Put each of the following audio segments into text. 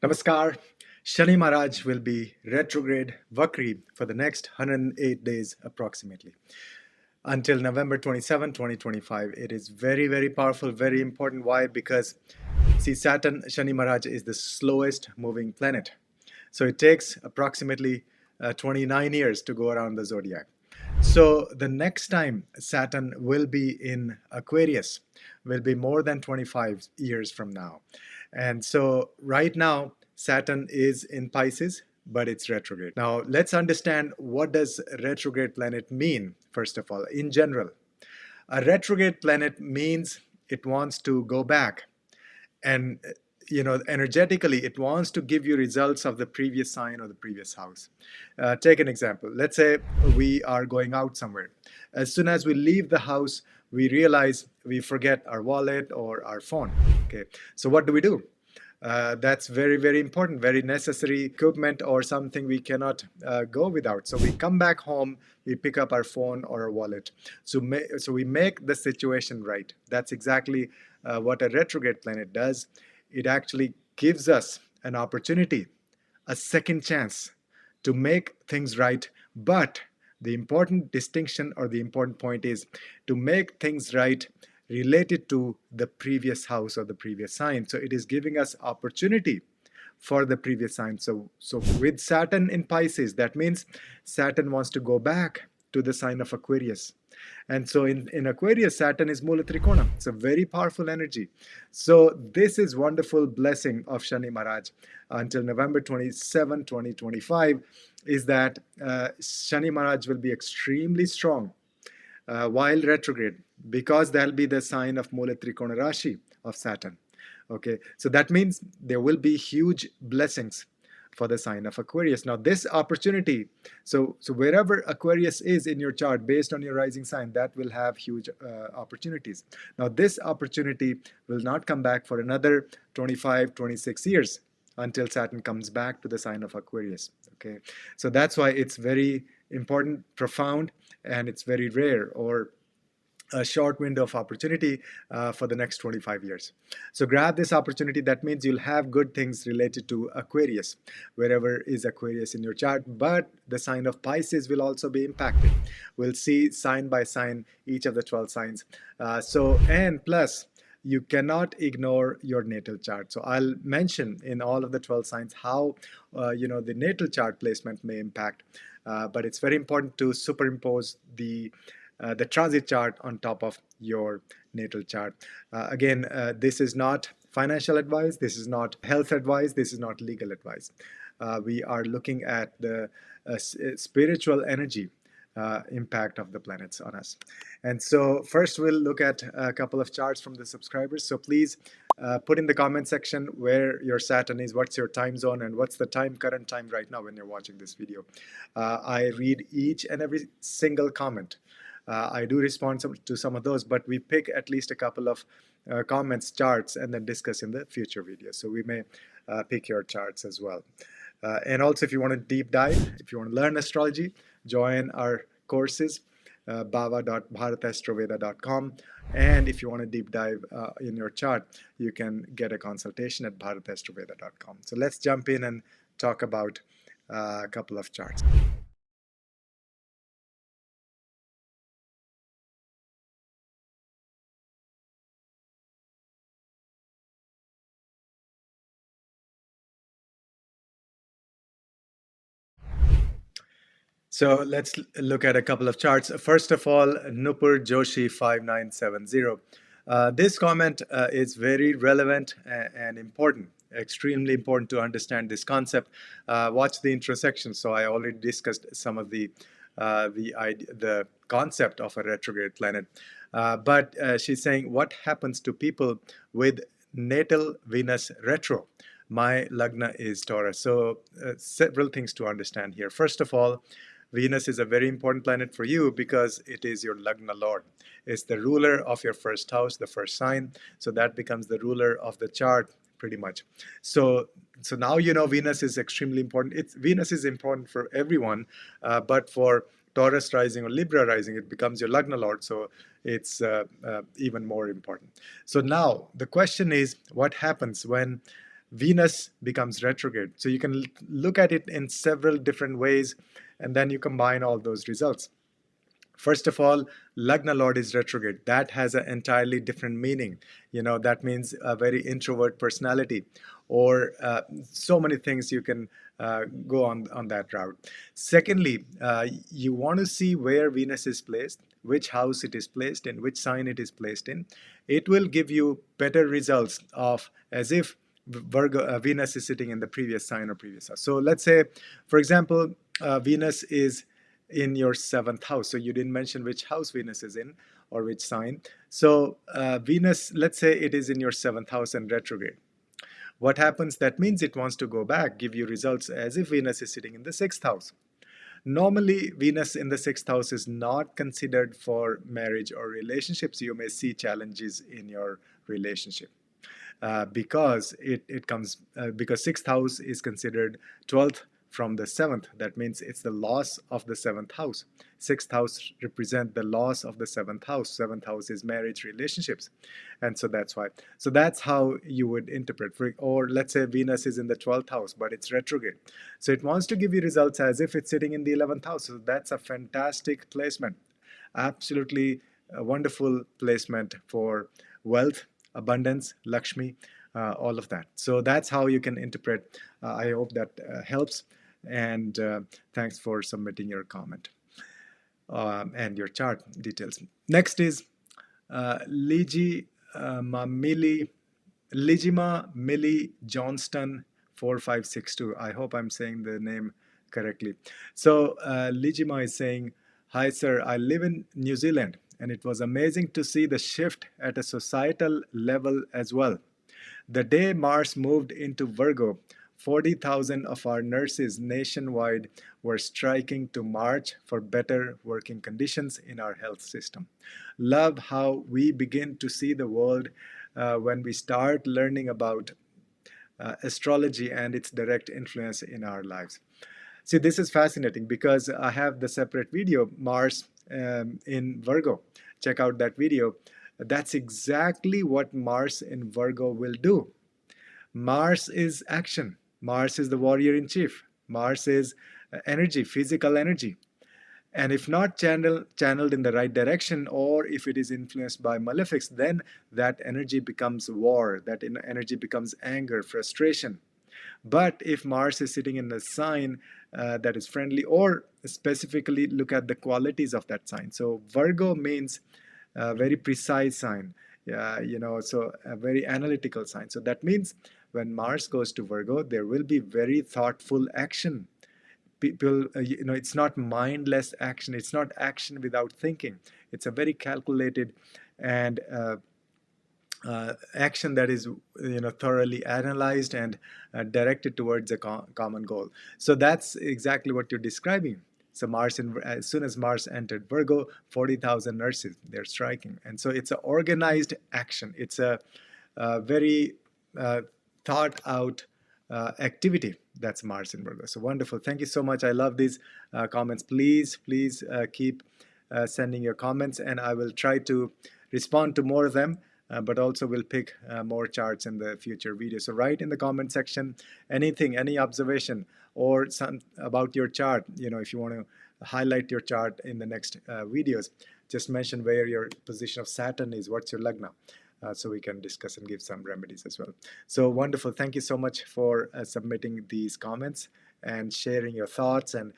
Namaskar. Shani Maharaj will be retrograde Vakri for the next 108 days approximately until November 27, 2025. It is very, very powerful, very important. Why? Because see, Saturn, Shani Maharaj is the slowest moving planet. So it takes approximately 29 years to go around the zodiac. So the next time Saturn will be in Aquarius will be more than 25 years from now. And so right now, Saturn is in Pisces, but it's retrograde. Now, let's understand what does retrograde planet mean, first of all, in general. A retrograde planet means it wants to go back and energetically it wants to give you results of the previous sign or the previous house. Take an example. Let's say we are going out somewhere. As soon as we leave the house, we realize we forget our wallet or our phone. Okay, so what do? That's very, very important, very necessary equipment or something we cannot go without. So we come back home, we pick up our phone or our wallet. So we make the situation right. That's exactly what a retrograde planet does. It actually gives us an opportunity, a second chance to make things right. But the important distinction or the important point is to make things right related to the previous house or the previous sign. So it is giving us opportunity for the previous sign. So with Saturn in Pisces, that means Saturn wants to go back to the sign of Aquarius. And so in Aquarius, Saturn is Mooltrikona. It's a very powerful energy. So this is wonderful blessing of Shani Maharaj until November 27, 2025, is that Shani Maharaj will be extremely strong while retrograde, because that'll be the sign of Mooltrikona Rashi of Saturn. Okay, so that means there will be huge blessings for the sign of Aquarius. Now this opportunity, so wherever Aquarius is in your chart based on your rising sign, that will have huge opportunities. Now this opportunity will not come back for another 25, 26 years until Saturn comes back to the sign of Aquarius. Okay, so that's why it's very important, profound, and it's very rare, or a short window of opportunity for the next 25 years. So grab this opportunity. That means you'll have good things related to Aquarius, wherever is Aquarius in your chart, but the sign of Pisces will also be impacted. We'll see sign by sign each of the 12 signs. And plus, you cannot ignore your natal chart. So I'll mention in all of the 12 signs how the natal chart placement may impact, but it's very important to superimpose the transit chart on top of your natal chart. Again, this is not financial advice, this is not health advice, this is not legal advice. We are looking at the spiritual energy impact of the planets on us. And so first we'll look at a couple of charts from the subscribers. So please put in the comment section where your Saturn is, what's your time zone, and what's the current time right now when you're watching this video. I read each and every single comment. I do respond to some of those, but we pick at least a couple of comments, charts, and then discuss in the future videos. So we may pick your charts as well. And also, if you want to deep dive, if you want to learn astrology, join our courses, bhava.bharatastroveda.com. And if you want to deep dive in your chart, you can get a consultation at bharatastroveda.com. So let's jump in and talk about a couple of charts. So let's look at a couple of charts. First of all, Nupur Joshi 5970. This comment is very relevant and important, extremely important to understand this concept. Watch the intro section. So I already discussed some of the concept of a retrograde planet. But she's saying, what happens to people with natal Venus retro? My Lagna is Taurus. So several things to understand here. First of all, Venus is a very important planet for you because it is your Lagna Lord. It's the ruler of your first house, the first sign. So that becomes the ruler of the chart pretty much. So now you know Venus is extremely important. Venus is important for everyone, but for Taurus rising or Libra rising, it becomes your Lagna Lord. So it's even more important. So now the question is, what happens when Venus becomes retrograde. So you can look at it in several different ways, and then you combine all those results. First of all, Lagna Lord is retrograde. That has an entirely different meaning. That means a very introvert personality, or so many things you can go on that route. Secondly, you want to see where Venus is placed, which house it is placed in, which sign it is placed in. It will give you better results of as if Venus is sitting in the previous sign or previous house. So let's say, for example, Venus is in your seventh house. So you didn't mention which house Venus is in or which sign. So Venus, let's say it is in your seventh house and retrograde. What happens? That means it wants to go back, give you results as if Venus is sitting in the sixth house. Normally, Venus in the sixth house is not considered for marriage or relationships. You may see challenges in your relationship. Because because sixth house is considered 12th from the seventh. That means it's the loss of the seventh house. Sixth house represent the loss of the seventh house. Seventh house is marriage, relationships, and so that's why. So that's how you would interpret. Or let's say Venus is in the 12th house, but it's retrograde. So it wants to give you results as if it's sitting in the 11th house. So that's a fantastic placement. Absolutely a wonderful placement for wealth, abundance, Lakshmi, all of that. So that's how you can interpret. I hope that helps. And thanks for submitting your comment and your chart details. Next is Lijima Millie Johnston 4562. I hope I'm saying the name correctly. So Lijima is saying, "Hi sir, I live in New Zealand, and it was amazing to see the shift at a societal level as well. The day Mars moved into Virgo, 40,000 of our nurses nationwide were striking to march for better working conditions in our health system. Love how we begin to see the world when we start learning about astrology and its direct influence in our lives." See, this is fascinating because I have the separate video, Mars in Virgo. Check out that video. That's exactly what Mars in Virgo will do. Mars is action. Mars is the warrior in chief. Mars is energy, physical energy. And if not channeled in the right direction, or if it is influenced by malefics, then that energy becomes war. That energy becomes anger, frustration. But if Mars is sitting in a sign that is friendly, or specifically look at the qualities of that sign. So Virgo means a very precise sign, so a very analytical sign. So that means when Mars goes to Virgo, there will be very thoughtful action. People, it's not mindless action. It's not action without thinking. It's a very calculated and action that is thoroughly analyzed and directed towards a common goal. So that's exactly what you're describing. So Mars, as soon as Mars entered Virgo, 40,000 nurses, they're striking. And so it's an organized action. It's a very thought out activity. That's Mars in Virgo. So wonderful. Thank you so much. I love these comments. Please keep sending your comments, and I will try to respond to more of them. But also we'll pick more charts in the future videos. So write in the comment section anything, any observation, or some about your chart. If you want to highlight your chart in the next videos, just mention where your position of Saturn is, what's your Lagna, so we can discuss and give some remedies as well. So wonderful. Thank you so much for submitting these comments and sharing your thoughts. And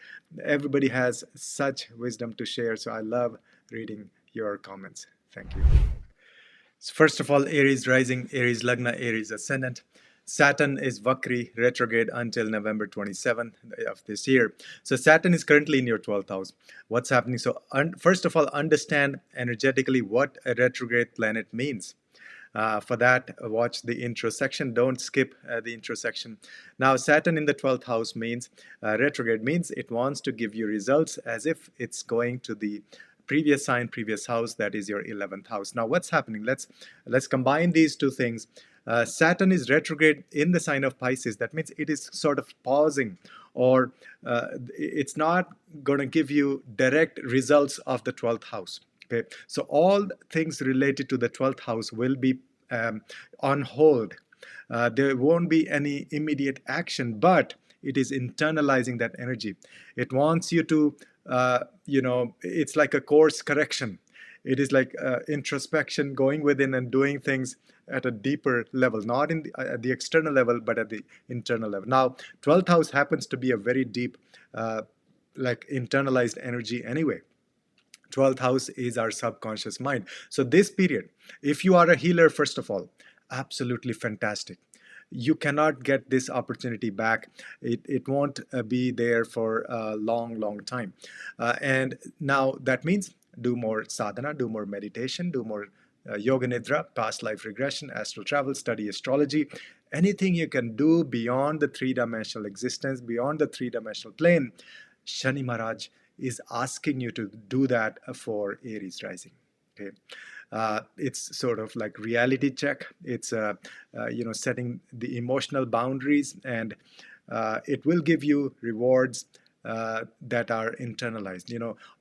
everybody has such wisdom to share. So I love reading your comments. Thank you. So first of all, Aries rising, Aries Lagna, Aries ascendant. Saturn is Vakri retrograde until November 27th of this year. So Saturn is currently in your 12th house. What's happening? So first of all, understand energetically what a retrograde planet means. For that, watch the intro section. Don't skip the intro section. Now, Saturn in the 12th house means retrograde means it wants to give you results as if it's going to the previous sign, previous house, that is your 11th house. Now, what's happening? Let's combine these two things. Saturn is retrograde in the sign of Pisces. That means it is sort of pausing, or it's not going to give you direct results of the 12th house. Okay, so all things related to the 12th house will be on hold. There won't be any immediate action, but it is internalizing that energy. It wants you to, it's like a course correction. It is like introspection, going within and doing things at a deeper level, not at the external level, but at the internal level. Now, 12th house happens to be a very deep, like internalized energy anyway. 12th house is our subconscious mind. So this period, if you are a healer, first of all, absolutely fantastic. You cannot get this opportunity back. It won't be there for a long time. And now that means do more sadhana, do more meditation, do more yoga nidra, past life regression, astral travel, study astrology. Anything you can do beyond the three-dimensional existence, beyond the three-dimensional plane, Shani Maharaj is asking you to do that for Aries rising. Okay, it's sort of like reality check. It's setting the emotional boundaries, and it will give you rewards that are internalized.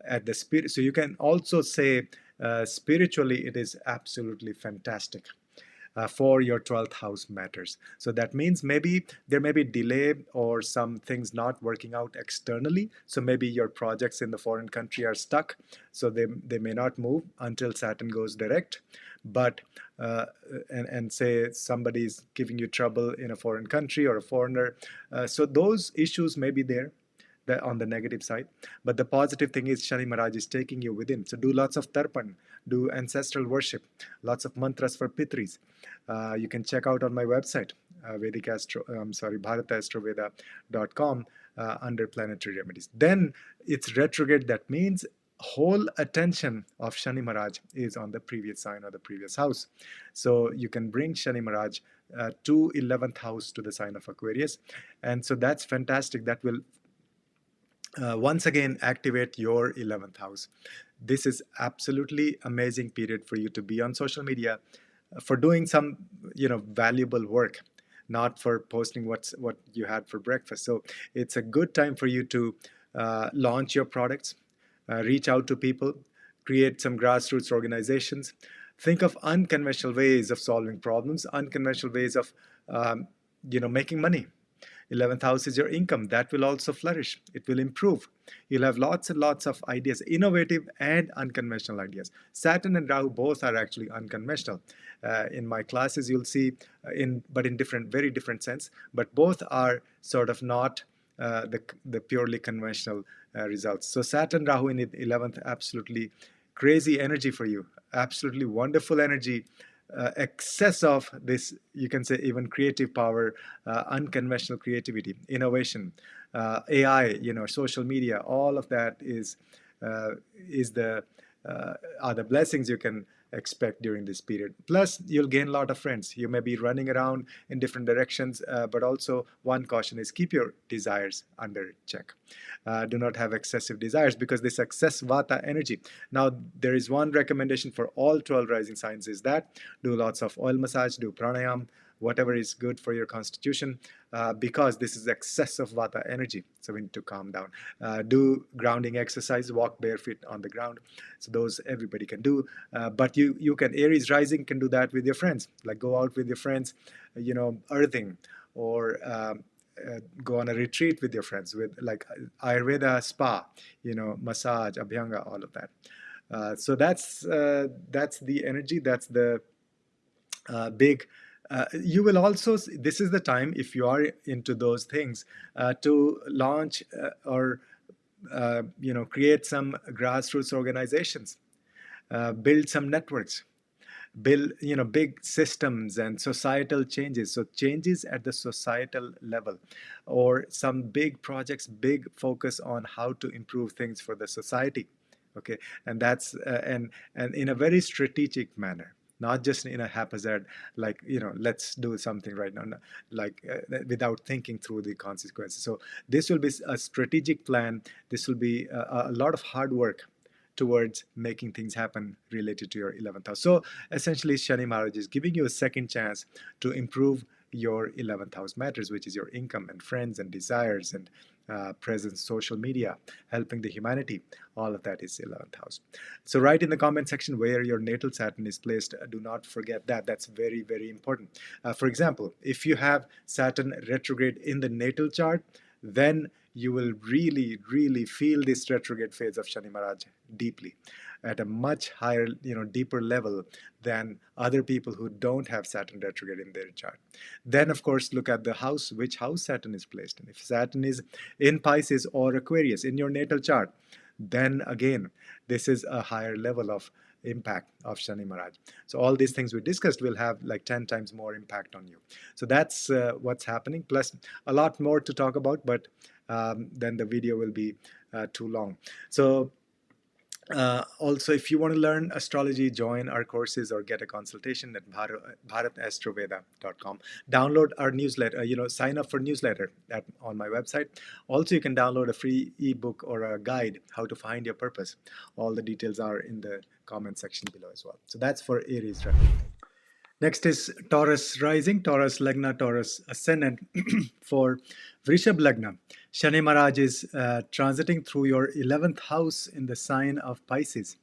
At the spirit. So you can also say spiritually, it is absolutely fantastic. For your 12th house matters. So that means maybe there may be delay or some things not working out externally. So maybe your projects in the foreign country are stuck. So they may not move until Saturn goes direct. But and say somebody's giving you trouble in a foreign country or a foreigner. So those issues may be there on the negative side. But the positive thing is Shani Maharaj is taking you within. So do lots of tarpan, do ancestral worship, lots of mantras for Pitris. You can check out on my website, bharatastroveda.com under planetary remedies. Then it's retrograde. That means whole attention of Shani Maharaj is on the previous sign or the previous house. So you can bring Shani Maharaj to 11th house to the sign of Aquarius. And so that's fantastic. That will once again activate your 11th house. This is absolutely amazing period for you to be on social media for doing some valuable work, not for posting what you had for breakfast. So it's a good time for you to launch your products, reach out to people, create some grassroots organizations, think of unconventional ways of solving problems, unconventional ways of making money. 11th house is your income. That will also flourish. It will improve. You'll have lots and lots of ideas, innovative and unconventional ideas. Saturn and Rahu both are actually unconventional. In my classes, you'll see, but in very different sense. But both are sort of not the purely conventional results. So Saturn, Rahu in 11th, absolutely crazy energy for you. Absolutely wonderful energy. Excess of this, you can say, even creative power, unconventional creativity, innovation, AI, social media, all of that is the are the blessings you can expect during this period. Plus, you'll gain a lot of friends. You may be running around in different directions, but also one caution is keep your desires under check. Do not have excessive desires, because this excess vata energy. Now, there is one recommendation for all 12 rising signs is that do lots of oil massage, do pranayam, whatever is good for your constitution, because this is excessive vata energy. So we need to calm down. Do grounding exercise, walk barefoot on the ground. So those everybody can do. But you can, Aries rising can do that with your friends. Like go out with your friends, earthing, or go on a retreat with your friends with like Ayurveda spa, massage, abhyanga, all of that. So that's the energy. That's the big. You will also, this is the time, if you are into those things, to launch or create some grassroots organizations, build some networks, build big systems and societal changes. So changes at the societal level, or some big projects, big focus on how to improve things for the society. Okay, and that's and in a very strategic manner, not just in a haphazard, like let's do something right now, like without thinking through the consequences. So this will be a strategic plan. This will be a lot of hard work towards making things happen related to your 11th house. So essentially, Shani Maharaj is giving you a second chance to improve your 11th house matters, which is your income and friends and desires and presence, social media, helping the humanity. All of that is 11th house. So write in the comment section where your natal Saturn is placed. Do not forget that. That's very, very important. For example, if you have Saturn retrograde in the natal chart, then you will really, really feel this retrograde phase of Shani Maharaj deeply, at a much higher, deeper level than other people who don't have Saturn retrograde in their chart. Then, of course, look at the house, which house Saturn is placed in. If Saturn is in Pisces or Aquarius in your natal chart, then again, this is a higher level of impact of Shani Maharaj. So all these things we discussed will have like 10 times more impact on you. So that's what's happening, plus a lot more to talk about, but then the video will be too long. So also, if you want to learn astrology, join our courses or get a consultation at bharatastroveda.com. Download our newsletter, sign up for newsletter on my website. Also, you can download a free ebook or a guide, how to find your purpose. All the details are in the comment section below as well. So that's for Aries. Next is Taurus rising, Taurus Lagna, Taurus ascendant. For Vrishab Lagna, Shani Maharaj is transiting through your 11th house in the sign of Pisces.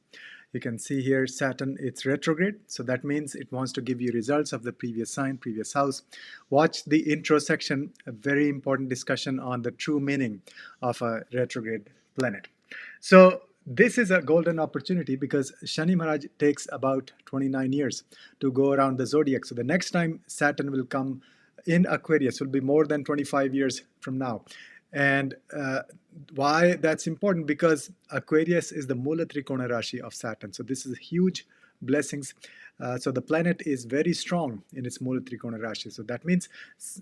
You can see here Saturn, it's retrograde. So that means it wants to give you results of the previous sign, previous house. Watch the intro section, a very important discussion on the true meaning of a retrograde planet. So this is a golden opportunity because Shani Maharaj takes about 29 years to go around the zodiac. So the next time Saturn will come in Aquarius will be more than 25 years from now. And why that's important? Because Aquarius is the Mooltrikona Rashi of Saturn. So this is huge blessings. So the planet is very strong in its Mooltrikona Rashi. So that means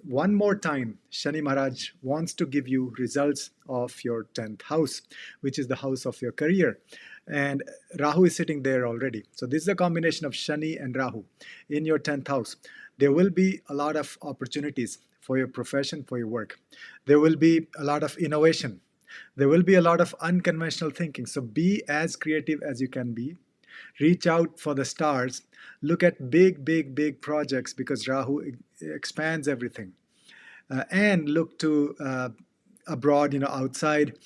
one more time, Shani Maharaj wants to give you results of your 10th house, which is the house of your career. And Rahu is sitting there already. So this is a combination of Shani and Rahu in your 10th house. There will be a lot of opportunities for your profession, for your work. There will be a lot of innovation. There will be a lot of unconventional thinking. So be as creative as you can be. Reach out for the stars. Look at big, big, big projects because Rahu expands everything. And look to abroad, outside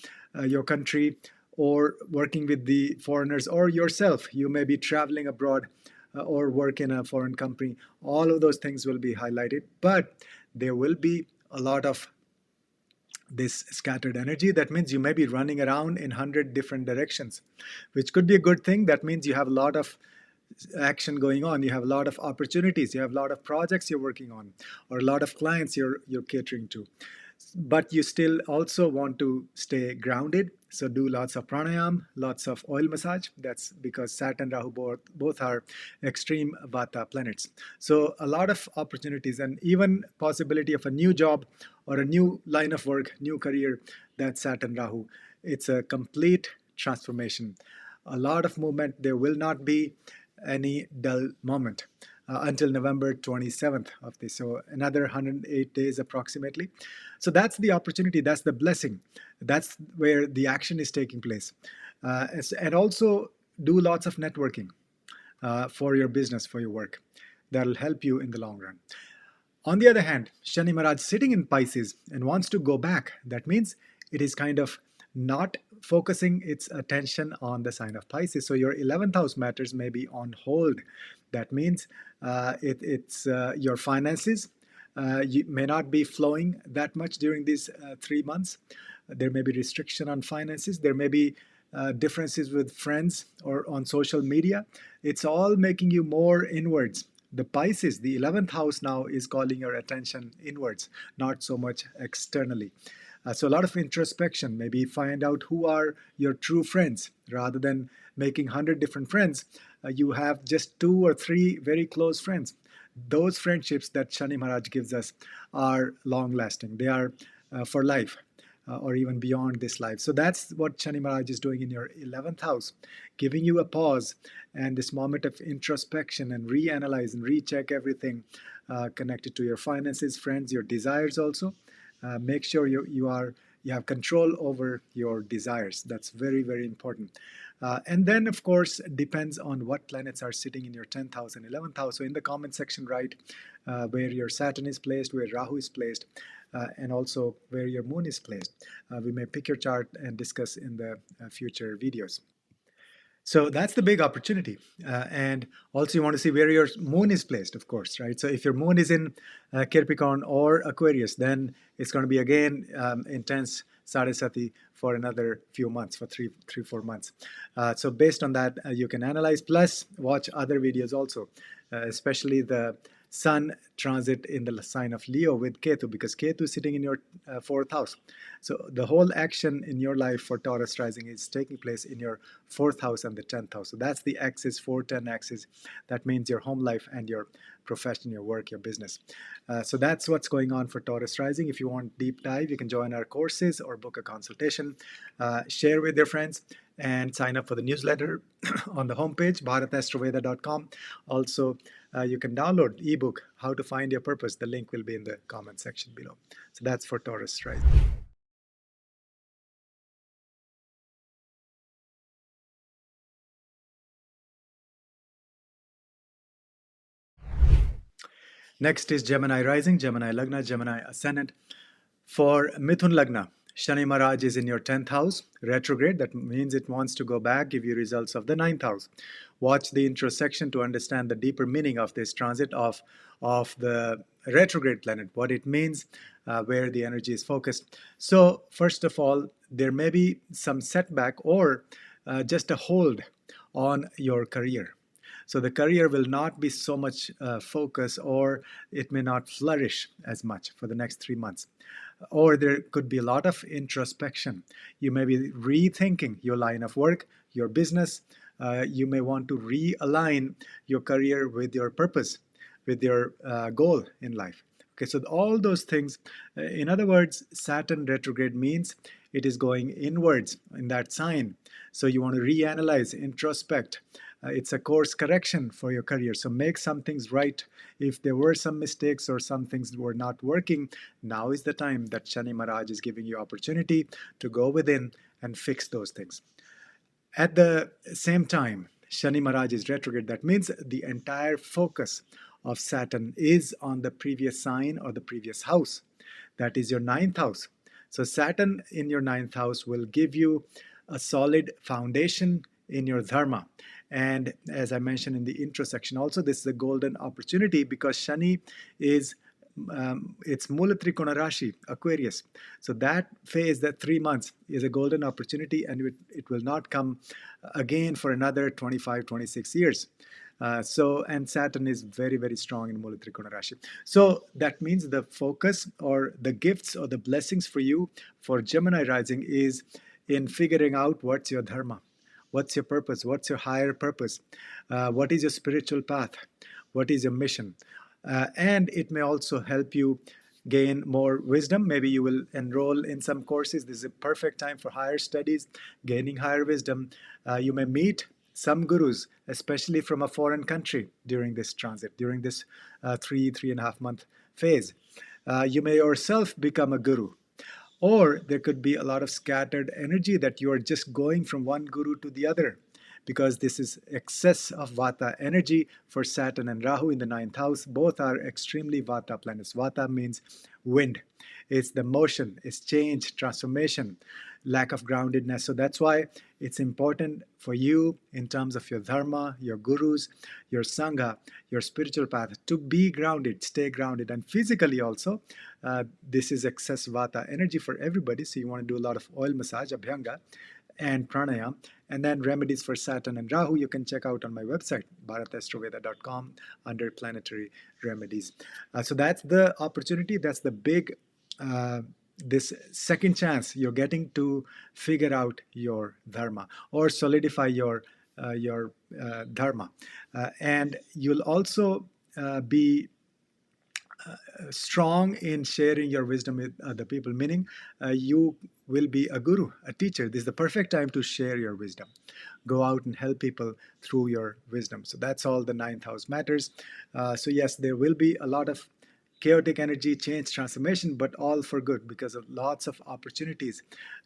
your country, or working with the foreigners, or yourself. You may be traveling abroad or work in a foreign company. All of those things will be highlighted, but there will be a lot of this scattered energy. That means you may be running around in 100 different directions, which could be a good thing. That means you have a lot of action going on. You have a lot of opportunities. You have a lot of projects you're working on, or a lot of clients you're catering to. But you still also want to stay grounded. So do lots of pranayam, lots of oil massage. That's because Saturn and Rahu both are extreme Vata planets. So a lot of opportunities and even possibility of a new job or a new line of work, new career. That's Saturn Rahu. It's a complete transformation. A lot of movement. There will not be any dull moment until November 27th of this. So another 108 days approximately. So that's the opportunity. That's the blessing. That's where the action is taking place. And also do lots of networking for your business, for your work. That'll help you in the long run. On the other hand, Shani Maharaj sitting in Pisces and wants to go back. That means it is kind of not focusing its attention on the sign of Pisces. So your 11th house matters may be on hold. That means it's your finances. You may not be flowing that much during these 3 months. There may be restriction on finances. There may be differences with friends or on social media. It's all making you more inwards. The Pisces, the 11th house now is calling your attention inwards, not so much externally. So a lot of introspection, maybe find out who are your true friends. Rather than making 100 different friends, you have just 2 or 3 very close friends. Those friendships that Shani Maharaj gives us are long lasting. They are for life or even beyond this life. So that's what Shani Maharaj is doing in your 11th house, giving you a pause and this moment of introspection and reanalyze and recheck everything connected to your finances, friends, your desires also. Make sure you have control over your desires. That's very, very important. And then, of course, depends on what planets are sitting in your 10th house and 11th house. So in the comment section, write where your Saturn is placed, where Rahu is placed, and also where your moon is placed. We may pick your chart and discuss in the future videos. So that's the big opportunity. And also you want to see where your moon is placed, of course, right? So if your moon is in Capricorn or Aquarius, then it's going to be again intense sadhasati for another few months, for 4 months. So based on that, you can analyze, plus watch other videos also, especially the Sun transit in the sign of Leo with Ketu, because Ketu is sitting in your 4th house. So the whole action in your life for Taurus rising is taking place in your 4th house and the 10th house. So that's the axis, 410 axis. That means your home life and your profession, your work, your business. So that's what's going on for Taurus rising. If you want deep dive, you can join our courses or book a consultation. Share with your friends and sign up for the newsletter on the homepage, bharatastroveda.com. Also, you can download ebook, How to Find Your Purpose. The link will be in the comment section below. So that's for Taurus rising. Next is Gemini rising, Gemini Lagna, Gemini ascendant. For Mithun Lagna, Shani Maharaj is in your 10th house, retrograde. That means it wants to go back, give you results of the 9th house. Watch the intro section to understand the deeper meaning of this transit of the retrograde planet, what it means, where the energy is focused. So first of all, there may be some setback or just a hold on your career. So the career will not be so much focus, or it may not flourish as much for the next 3 months. Or there could be a lot of introspection. You may be rethinking your line of work, your business. You may want to realign your career with your purpose, with your goal in life. Okay, so all those things, in other words, Saturn retrograde means it is going inwards in that sign. So you want to reanalyze, introspect. It's a course correction for your career. So make some things right. If there were some mistakes or some things were not working, now is the time that Shani Maharaj is giving you opportunity to go within and fix those things. At the same time, Shani Maharaj is retrograde. That means the entire focus of Saturn is on the previous sign or the previous house. That is your 9th house. So Saturn in your 9th house will give you a solid foundation in your dharma. And as I mentioned in the intro section also, this is a golden opportunity because Shani is it's Mooltrikona Rashi, Aquarius. So that phase, that 3 months, is a golden opportunity, and it will not come again for another 25, 26 years. And Saturn is very, very strong in Mooltrikona Rashi. So that means the focus or the gifts or the blessings for you for Gemini rising is in figuring out what's your dharma. What's your purpose? What's your higher purpose? What is your spiritual path? What is your mission? And it may also help you gain more wisdom. Maybe you will enroll in some courses. This is a perfect time for higher studies, gaining higher wisdom. You may meet some gurus, especially from a foreign country during this transit, during this 3.5 month phase. You may yourself become a guru. Or there could be a lot of scattered energy that you are just going from one guru to the other, because this is excess of Vata energy for Saturn and Rahu in the 9th house. Both are extremely Vata planets. Vata means wind. It's the motion, it's change, transformation, lack of groundedness. So that's why it's important for you in terms of your dharma, your gurus, your sangha, your spiritual path to be grounded, stay grounded. And physically also, this is excess Vata energy for everybody. So you want to do a lot of oil massage, abhyanga, and pranayam. And then remedies for Saturn and Rahu, you can check out on my website, bharatastroveda.com, under planetary remedies. So that's the opportunity. That's the big, this second chance you're getting to figure out your dharma or solidify your dharma. And you'll also be strong in sharing your wisdom with other people, meaning you will be a guru, a teacher. This is the perfect time to share your wisdom. Go out and help people through your wisdom. So that's all the 9th house matters. So yes, there will be a lot of chaotic energy, change, transformation, but all for good because of lots of opportunities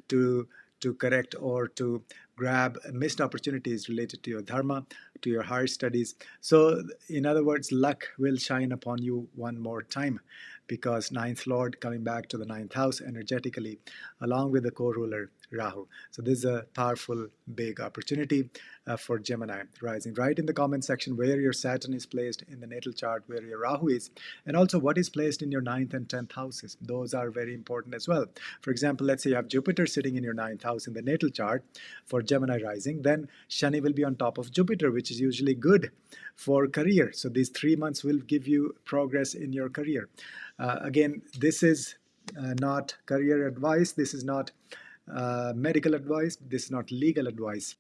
to to correct or to grab missed opportunities related to your dharma, to your higher studies. So in other words, luck will shine upon you one more time, because ninth lord coming back to the ninth house energetically, along with the co-ruler Rahu. So this is a powerful, big opportunity for Gemini rising. Write in the comment section where your Saturn is placed in the natal chart, where your Rahu is, and also what is placed in your ninth and 10th houses. Those are very important as well. For example, let's say you have Jupiter sitting in your ninth house in the natal chart for Gemini rising, then Shani will be on top of Jupiter, which is usually good for career. So these 3 months will give you progress in your career. Again, this is not career advice. This is not medical advice. This is not legal advice.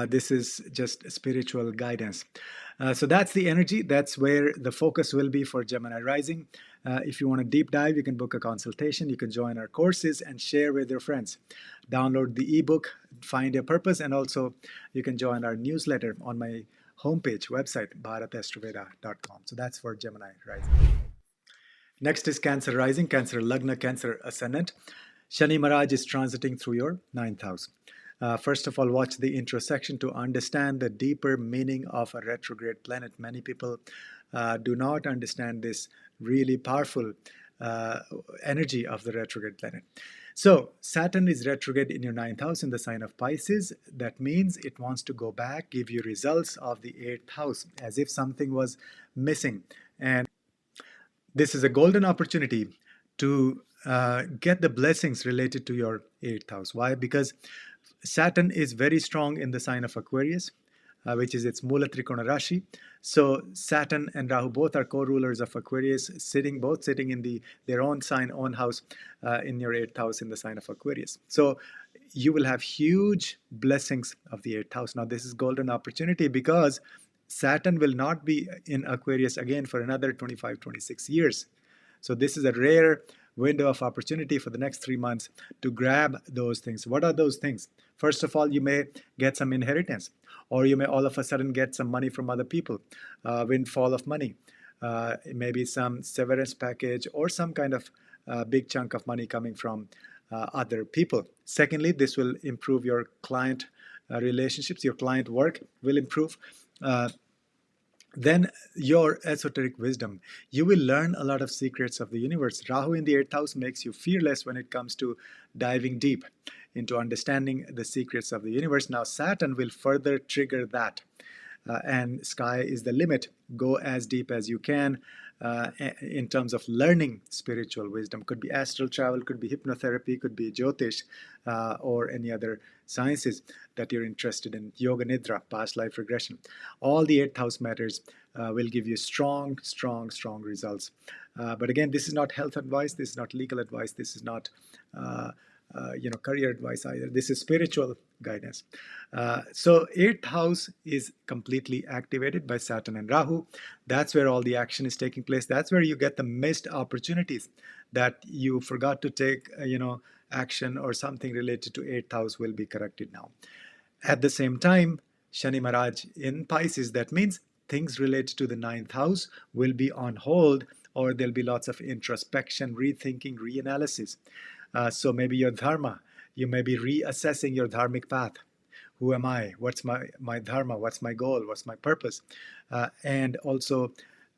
This is just spiritual guidance. So that's the energy. That's where the focus will be for Gemini rising. If you want a deep dive, you can book a consultation. You can join our courses and share with your friends. Download the ebook, Find Your Purpose, and also you can join our newsletter on my homepage, website, bharatastroveda.com. So that's for Gemini rising. Next is Cancer rising, Cancer Lagna, Cancer ascendant. Shani Maharaj is transiting through your ninth house. First of all, watch the intro section to understand the deeper meaning of a retrograde planet. Many people do not understand this really powerful energy of the retrograde planet. So Saturn is retrograde in your ninth house in the sign of Pisces. That means it wants to go back, give you results of the eighth house, as if something was missing. And this is a golden opportunity to get the blessings related to your eighth house. Why? Because Saturn is very strong in the sign of Aquarius, which is its Mooltrikona Rashi. So Saturn and Rahu both are co-rulers of Aquarius, both sitting in their own sign, own house, in your eighth house in the sign of Aquarius. So you will have huge blessings of the eighth house. Now this is golden opportunity because Saturn will not be in Aquarius again for another 25, 26 years. So this is a rare window of opportunity for the next 3 months to grab those things. What are those things? First of all, you may get some inheritance, or you may all of a sudden get some money from other people, windfall of money, maybe some severance package or some kind of big chunk of money coming from other people. Secondly, this will improve your client relationships, your client work will improve. Then your esoteric wisdom. You will learn a lot of secrets of the universe. Rahu in the 8th house makes you fearless when it comes to diving deep into understanding the secrets of the universe. Now Saturn will further trigger that. And sky is the limit. Go as deep as you can in terms of learning spiritual wisdom. Could be astral travel, could be hypnotherapy, could be Jyotish, or any other sciences that you're interested in. Yoga Nidra, past life regression. All the 8th house matters will give you strong, strong, strong results. But again, this is not health advice. This is not legal advice. This is not career advice either. This is spiritual guidance. So 8th house is completely activated by Saturn and Rahu. That's where all the action is taking place. That's where you get the missed opportunities that you forgot to take, action, or something related to 8th house will be corrected now. At the same time, Shani Maharaj in Pisces, that means things related to the 9th house will be on hold, or there'll be lots of introspection, rethinking, reanalysis. So maybe your dharma, you may be reassessing your dharmic path. Who am I? What's my dharma? What's my goal? What's my purpose? And also,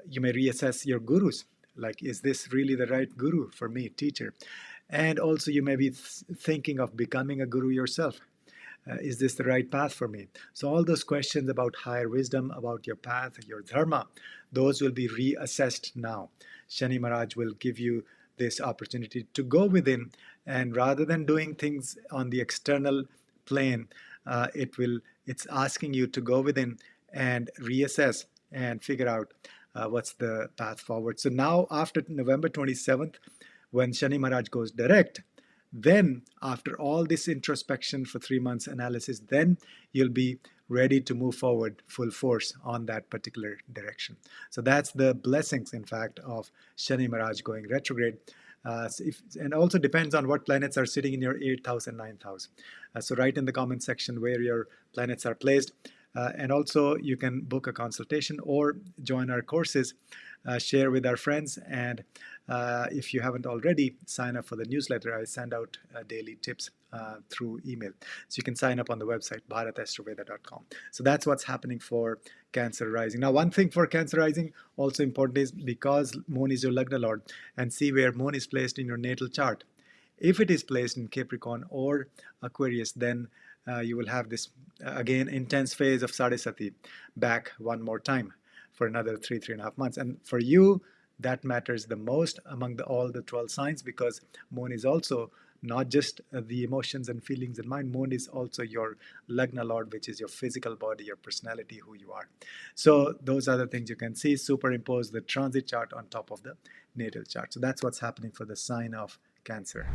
you may reassess your gurus. Like, is this really the right guru for me, teacher? And also, you may be thinking of becoming a guru yourself. Is this the right path for me? So all those questions about higher wisdom, about your path, your dharma, those will be reassessed now. Shani Maharaj will give you this opportunity to go within, and rather than doing things on the external plane, it's asking you to go within and reassess and figure out what's the path forward. So now after November 27th, when Shani Maharaj goes direct, then after all this introspection for 3 months analysis, then you'll be ready to move forward full force on that particular direction. So that's the blessings, in fact, of Shani Maharaj going retrograde. And also depends on what planets are sitting in your 8th house and 9th house. So write in the comment section where your planets are placed. And also you can book a consultation or join our courses share with our friends, and if you haven't already, sign up for the newsletter. I send out daily tips through email. So you can sign up on the website, bharatastroveda.com. So that's what's happening for Cancer rising. Now, one thing for Cancer rising also important is, because Moon is your Lagna Lord, and see where Moon is placed in your natal chart. If it is placed in Capricorn or Aquarius, then you will have this, again, intense phase of Sadesati back one more time for another 3.5 months. And for you, that matters the most among all the 12 signs, because Moon is also not just the emotions and feelings in mind. Moon is also your Lagna Lord, which is your physical body, your personality, who you are. So those are the things you can see. Superimpose the transit chart on top of the natal chart. So that's what's happening for the sign of Cancer.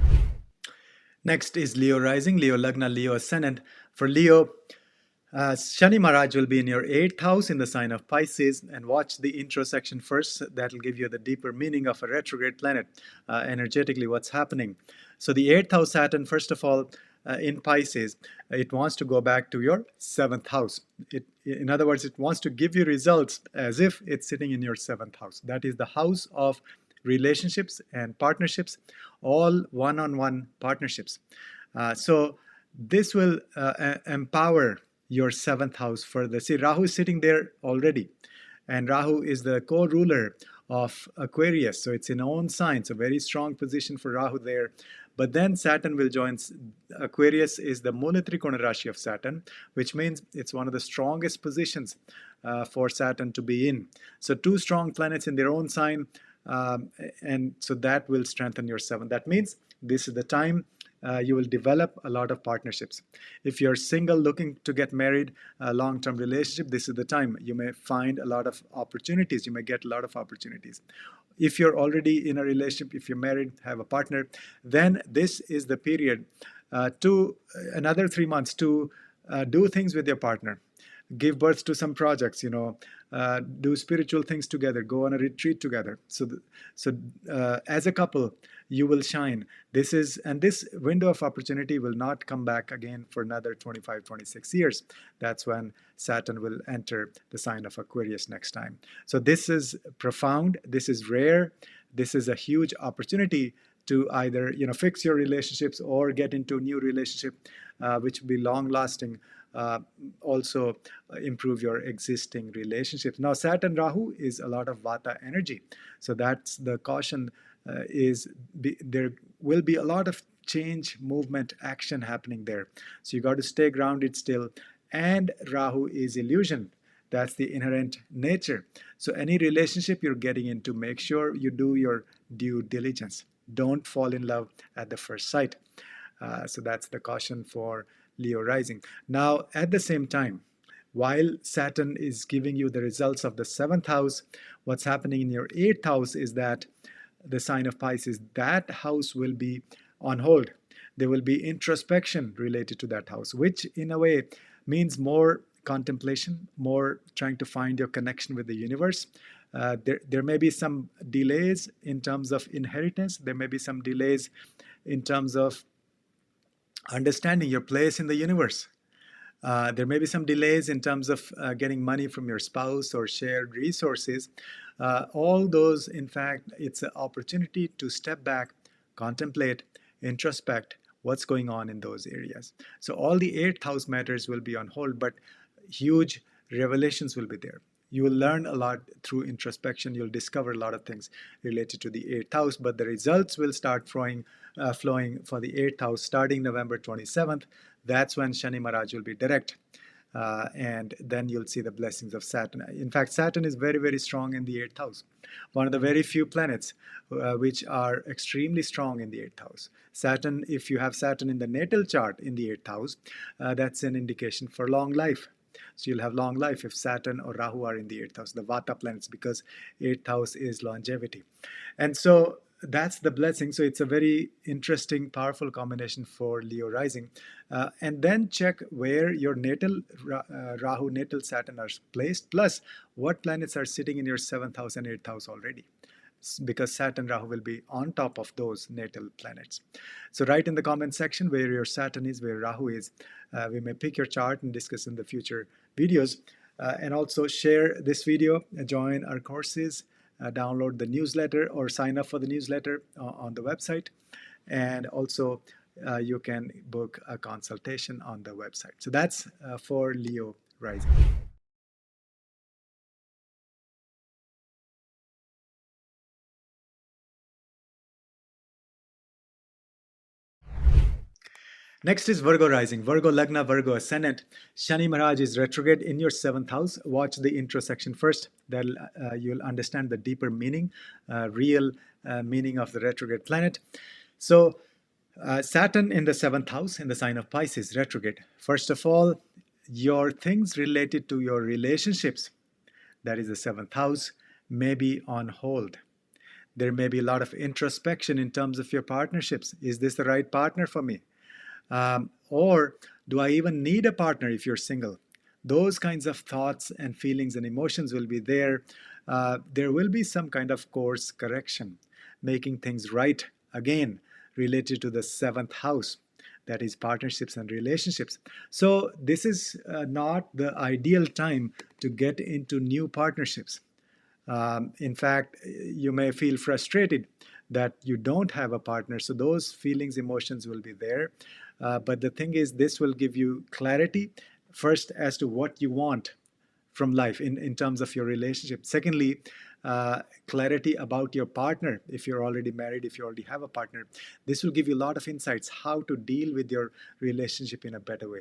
Next is Leo rising, Leo Lagna, Leo ascendant. For Leo, Shani Maharaj will be in your 8th house in the sign of Pisces, and watch the intro section first. That will give you the deeper meaning of a retrograde planet, energetically what's happening. So the 8th house Saturn, first of all, in Pisces, it wants to go back to your 7th house. In other words, it wants to give you results as if it's sitting in your 7th house. That is the house of relationships and partnerships, all one-on-one partnerships. So this will empower your 7th house further. See, Rahu is sitting there already, and Rahu is the co-ruler of Aquarius, so it's in own sign, so very strong position for Rahu there. But then Saturn will join. Aquarius is the Mooltrikona Rashi of Saturn, which means it's one of the strongest positions for Saturn to be in. So two strong planets in their own sign, and so that will strengthen your 7th. That means this is the time you will develop a lot of partnerships. If you're single looking to get married, a long-term relationship, this is the time. You may find a lot of opportunities. You may get a lot of opportunities. If you're already in a relationship, if you're married, have a partner, then this is the period to another 3 months to do things with your partner. Give birth to some projects, do spiritual things together, go on a retreat together. So as a couple, you will shine. This window of opportunity will not come back again for another 25, 26 years. That's when Saturn will enter the sign of Aquarius next time. So this is profound. This is rare. This is a huge opportunity to either fix your relationships or get into a new relationship, which will be long lasting. Also improve your existing relationships. Now, Saturn Rahu is a lot of Vata energy, so that's the caution. There will be a lot of change, movement, action happening there. So you got to stay grounded still. And Rahu is illusion. That's the inherent nature. So any relationship you're getting into, make sure you do your due diligence. Don't fall in love at the first sight. So that's the caution for Leo rising. Now, at the same time, while Saturn is giving you the results of the 7th house, what's happening in your 8th house is that the sign of Pisces, that house will be on hold. There will be introspection related to that house, which in a way means more contemplation, more trying to find your connection with the universe. There may be some delays in terms of inheritance. There may be some delays in terms of understanding your place in the universe. There may be some delays in terms of getting money from your spouse or shared resources. All those, in fact, it's an opportunity to step back, contemplate, introspect what's going on in those areas. So all the 8th house matters will be on hold, but huge revelations will be there. You will learn a lot through introspection. You'll discover a lot of things related to the 8th house, but the results will start flowing for the 8th house starting November 27th. That's when Shani Maharaj will be direct. And then you'll see the blessings of Saturn. In fact, Saturn is very, very strong in the 8th house. One of the very few planets which are extremely strong in the 8th house. Saturn, if you have Saturn in the natal chart in the 8th house, that's an indication for long life. So you'll have long life if Saturn or Rahu are in the 8th house, the Vata planets, because 8th house is longevity. And so that's the blessing. So it's a very interesting, powerful combination for Leo rising. And then check where your natal Rahu, natal Saturn are placed, plus what planets are sitting in your 7th house and 8th house already, because Saturn Rahu will be on top of those natal planets. So write in the comment section where your Saturn is, where Rahu is. We may pick your chart and discuss in the future videos. And also share this video, join our courses, download the newsletter or sign up for the newsletter on the website. And also, you can book a consultation on the website. So that's for Leo rising. Next is Virgo rising, Virgo Lagna, Virgo ascendant. Shani Maharaj is retrograde in your seventh house. Watch the intro section first. Then you'll understand the deeper meaning, real meaning of the retrograde planet. So Saturn in the seventh house in the sign of Pisces, retrograde. First of all, your things related to your relationships, that is the seventh house, may be on hold. There may be a lot of introspection in terms of your partnerships. Is this the right partner for me? Or do I even need a partner if you're single? Those kinds of thoughts and feelings and emotions will be there. There will be some kind of course correction, making things right again related to the seventh house, that is partnerships and relationships. So this is not the ideal time to get into new partnerships. In fact, you may feel frustrated that you don't have a partner. So those feelings, emotions will be there. But the thing is, this will give you clarity, first, as to what you want from life in terms of your relationship. Secondly, clarity about your partner. If you're already married, if you already have a partner, this will give you a lot of insights how to deal with your relationship in a better way.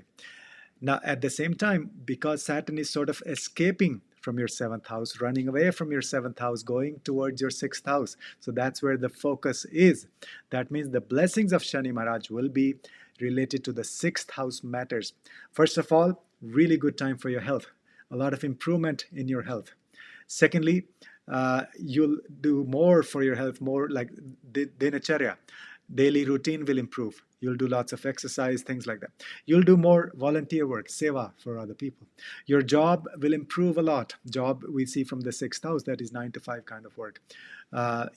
Now, at the same time, because Saturn is sort of escaping from your seventh house, running away from your seventh house, going towards your sixth house. So that's where the focus is. That means the blessings of Shani Maharaj will be related to the sixth house matters. First of all, really good time for your health. A lot of improvement in your health. Secondly, you'll do more for your health, more like dinacharya. Daily routine will improve. You'll do lots of exercise, things like that. You'll do more volunteer work, seva for other people. Your job will improve a lot. Job we see from the sixth house, that is 9 to 5 kind of work.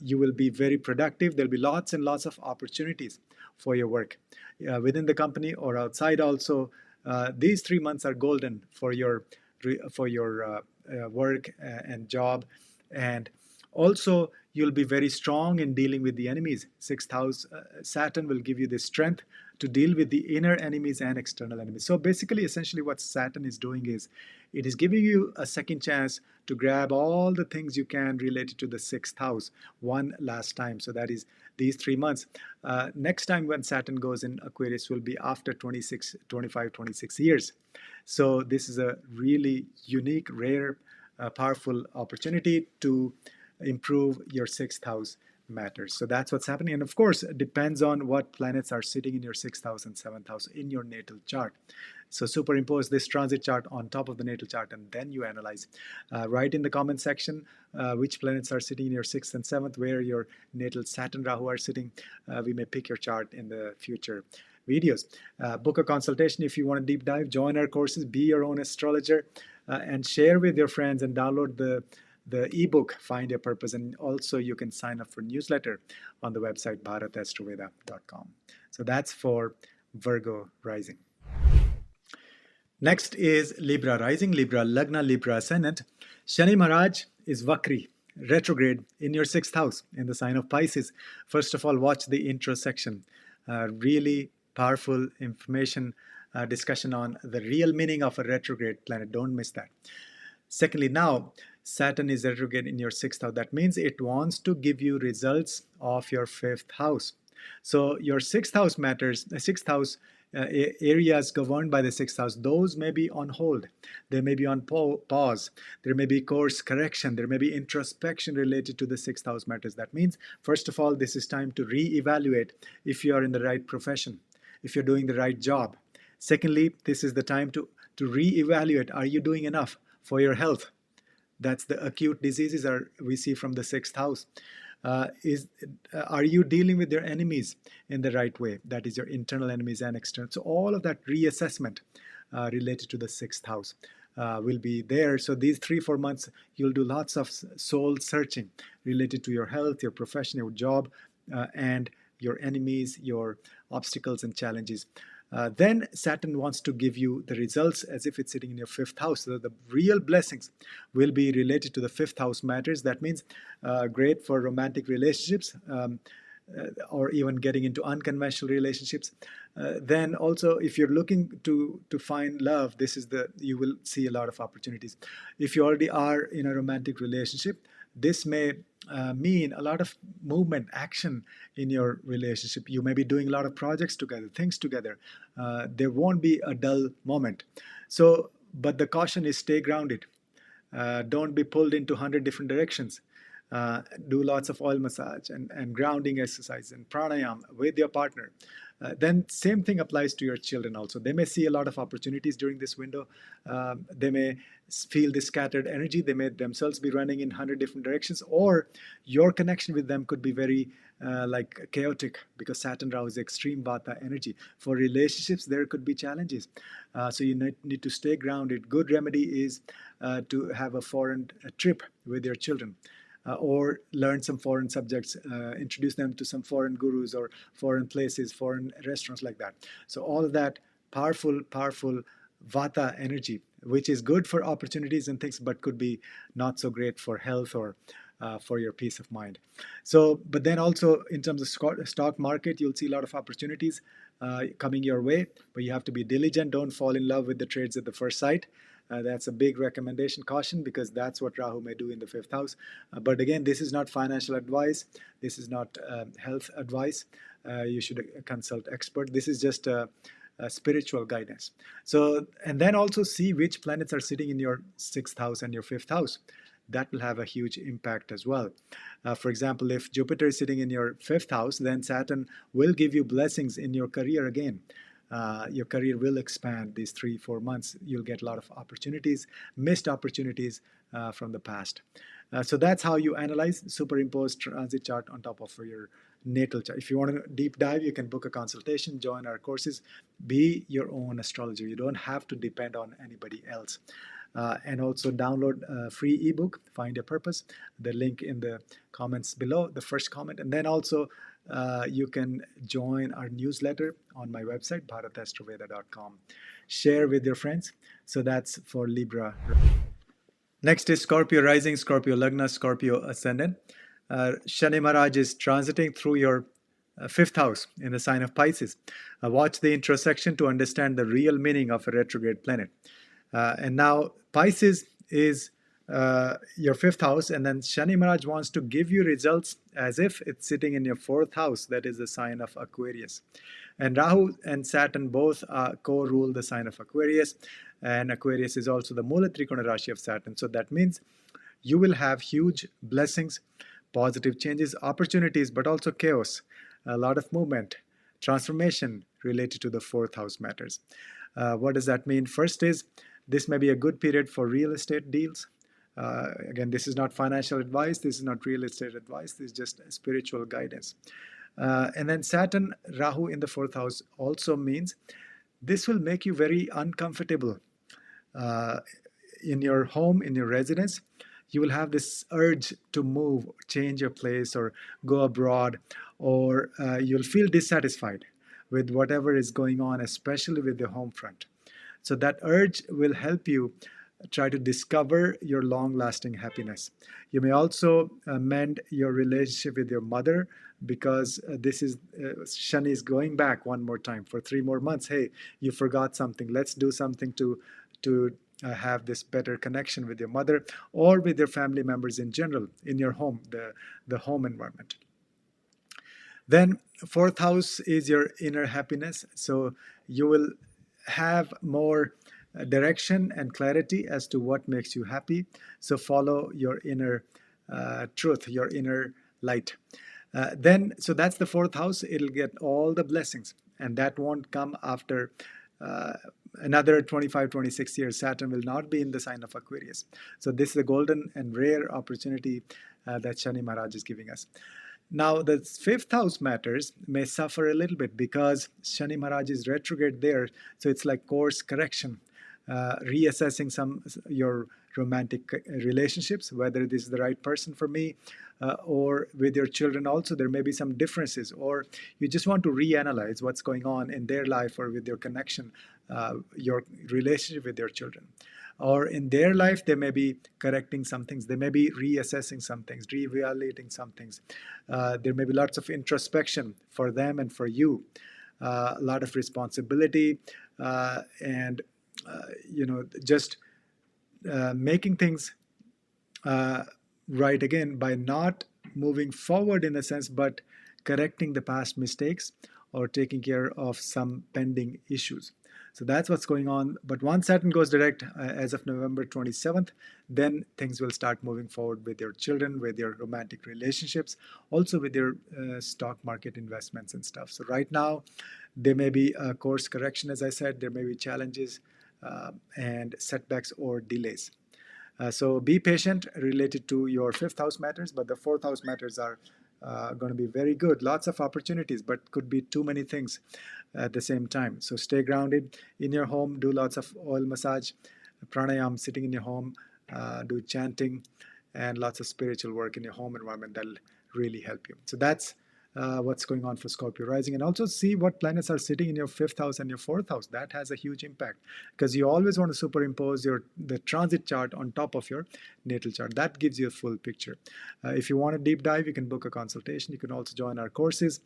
You will be very productive. There'll be lots and lots of opportunities for your work within the company or outside also. These 3 months are golden for your work and job. And also, you'll be very strong in dealing with the enemies. Sixth house, Saturn will give you the strength to deal with the inner enemies and external enemies. So basically, essentially what Saturn is doing is, it is giving you a second chance to grab all the things you can related to the sixth house one last time. So that is these 3 months. Next time when Saturn goes in Aquarius will be after 26 years. So this is a really unique, rare, powerful opportunity to improve your sixth house matters. So that's what's happening. And of course, it depends on what planets are sitting in your sixth house and seventh house in your natal chart. So superimpose this transit chart on top of the natal chart and then you analyze. Write in the comment section which planets are sitting in your sixth and seventh, where your natal Saturn, Rahu are sitting. We may pick your chart in the future videos. Book a consultation if you want a deep dive. Join our courses, be your own astrologer, and share with your friends and download the ebook Find Your Purpose. And also you can sign up for newsletter on the website bharatastroveda.com. So that's for Virgo rising. Next is Libra rising, Libra Lagna, Libra ascendant. Shani Maharaj is Vakri, retrograde in your sixth house in the sign of Pisces. First of all, watch the intro section. Really powerful information, discussion on the real meaning of a retrograde planet. Don't miss that. Secondly, now Saturn is retrograde in your sixth house. That means it wants to give you results of your fifth house. So your sixth house matters. The sixth house areas governed by the sixth house, those may be on hold. They may be on pause. There may be course correction. There may be introspection related to the sixth house matters. That means, first of all, this is time to re-evaluate if you are in the right profession, if you're doing the right job. Secondly, this is the time to re-evaluate. Are you doing enough for your health? That's the acute diseases we see from the sixth house. Are you dealing with your enemies in the right way? That is your internal enemies and external. So all of that reassessment related to the sixth house will be there. So these 3-4 months, you'll do lots of soul searching related to your health, your profession, your job, and your enemies, your obstacles and challenges. Then Saturn wants to give you the results as if it's sitting in your fifth house. So the real blessings will be related to the fifth house matters. That means great for romantic relationships. Or even getting into unconventional relationships. Then also, if you're looking to find love, this is you will see a lot of opportunities. If you already are in a romantic relationship, this may mean a lot of movement, action in your relationship. You may be doing a lot of projects together, things together. There won't be a dull moment. So, but the caution is stay grounded. Don't be pulled into 100 different directions. Do lots of oil massage and grounding exercise and pranayam with your partner. Then same thing applies to your children also. They may see a lot of opportunities during this window. They may feel this scattered energy. They may themselves be running in 100 different directions, or your connection with them could be very like chaotic, because Saturn Rahu is extreme Vata energy. For relationships, there could be challenges. So you need to stay grounded. Good remedy is to have a foreign trip with your children. Or learn some foreign subjects, introduce them to some foreign gurus or foreign places, foreign restaurants, like that. So all of that powerful Vata energy, which is good for opportunities and things, but could be not so great for health or for your peace of mind. So, but then also in terms of stock market, you'll see a lot of opportunities coming your way, but you have to be diligent. Don't fall in love with the trades at the first sight. That's a big recommendation. Caution, because that's what Rahu may do in the fifth house. But again, this is not financial advice. This is not health advice. You should consult expert. This is just a spiritual guidance. So, and then also see which planets are sitting in your sixth house and your fifth house. That will have a huge impact as well. For example, if Jupiter is sitting in your fifth house, then Saturn will give you blessings in your career again. Your career will expand these 3-4 months. You'll get a lot of opportunities, missed opportunities from the past. So that's how you analyze, superimpose transit chart on top of your natal chart. If you want to deep dive, you can book a consultation, join our courses, be your own astrologer. You don't have to depend on anybody else. And also download a free ebook, Find Your Purpose, the link in the comments below, the first comment. And then also you can join our newsletter on my website, bharatastroveda.com. Share with your friends. So that's for Libra. Next is Scorpio rising, Scorpio Lagna, Scorpio ascendant. Shani Maharaj is transiting through your fifth house in the sign of Pisces. Watch the introspection to understand the real meaning of a retrograde planet. And now Pisces is your fifth house, and then Shani Maharaj wants to give you results as if it's sitting in your fourth house, that is the sign of Aquarius. And Rahu and Saturn both co-rule the sign of Aquarius, and Aquarius is also the Mooltrikona Rashi of Saturn. So that means you will have huge blessings, positive changes, opportunities, but also chaos, a lot of movement, transformation related to the fourth house matters. What does that mean? First is, this may be a good period for real estate deals. Again, this is not financial advice. This is not real estate advice. This is just spiritual guidance. And then Saturn, Rahu in the fourth house also means this will make you very uncomfortable in your home, in your residence. You will have this urge to move, change your place, or go abroad, or you'll feel dissatisfied with whatever is going on, especially with the home front. So that urge will help you try to discover your long-lasting happiness. You may also mend your relationship with your mother, because this is Shani is going back one more time for 3 more months. Hey, you forgot something. Let's do something to have this better connection with your mother or with your family members in general in your home, the home environment. Then fourth house is your inner happiness. So you will have more direction and clarity as to what makes you happy. So follow your inner truth, your inner light. So that's the fourth house. It'll get all the blessings, and that won't come after another 25-26 years. Saturn will not be in the sign of Aquarius. So this is a golden and rare opportunity that Shani Maharaj is giving us. Now, the fifth house matters may suffer a little bit because Shani Maharaj is retrograde there. So it's like course correction, reassessing your romantic relationships, whether this is the right person for me, or with your children also, there may be some differences, or you just want to reanalyze what's going on in their life or with your connection, your relationship with your children. Or in their life, they may be correcting some things. They may be reassessing some things, reevaluating some things. There may be lots of introspection for them and for you, a lot of responsibility, and just making things right again by not moving forward in a sense, but correcting the past mistakes or taking care of some pending issues. So that's what's going on. But once Saturn goes direct as of November 27th, then things will start moving forward with your children, with your romantic relationships, also with your stock market investments and stuff. So right now, there may be a course correction, as I said, there may be challenges and setbacks or delays. So be patient related to your fifth house matters, but the fourth house matters are going to be very good. Lots of opportunities, but could be too many things at the same time. So stay grounded in your home, do lots of oil massage, pranayam sitting in your home, do chanting, and lots of spiritual work in your home environment. That'll really help you. So that's what's going on for Scorpio rising. And also see what planets are sitting in your fifth house and your fourth house. That has a huge impact, because you always want to superimpose the transit chart on top of your natal chart. That gives you a full picture. If you want a deep dive, you can book a consultation. You can also join our courses,